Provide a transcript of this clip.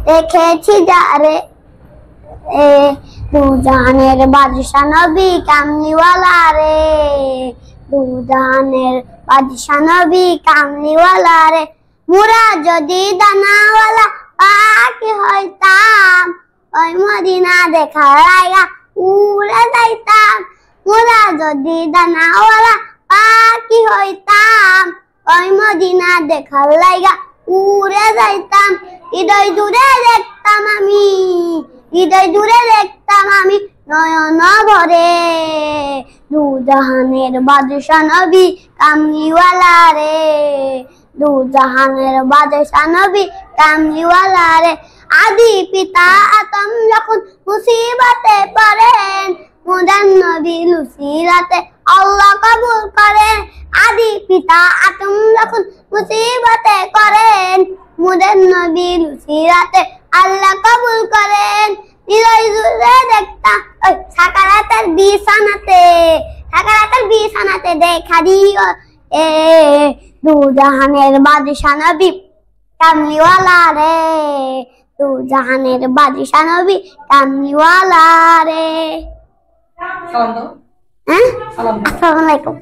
দেখেছি যারে দু জাহানের বাদশা নবী কামলিওয়ালা রে, দু জাহানের বাদশা নবী কামলিওয়ালা রে। মুরা যদি দানাওয়ালা পাখি হইতাম, ওই মদিনা দেখার লাইগা উড়ে যাইতাম। মুরা যদি দানাওয়ালা পাখি হইতাম, ওই মদিনা দেখার লাইগা উড়ে যাইতাম। হৃদয় দূরে দেখতাম আমি, হৃদয় দূরে দেখতাম আমি নয়ন ভরে, দু জাহানের বাদশা নবী কামলিওয়ালা রে, দু জাহানের বাদশা নবী কামলিওয়ালা রে। আদি পিতা আদম যখন মুসিবতে পড়েন, মোদের নবী লুসিরাতে আল্লাহ কবুল করেন। আদি পিতা আদম যখন মুসিবতে করেন, মোদের নবী লুসিরাতে আল্লাহ কবুল করেন। হৃদয় জুড়ে দেখতাম ওই সাকারাতের বিছানাতে, সাকারাতের বিছানাতে দেখা দিও দু জাহানের বাদশা নবী কামলিওয়ালা রে, দু জাহানের বাদশা নবী কামলিওয়ালা রে। সালাম দাও। আসসালামু আলাইকুম।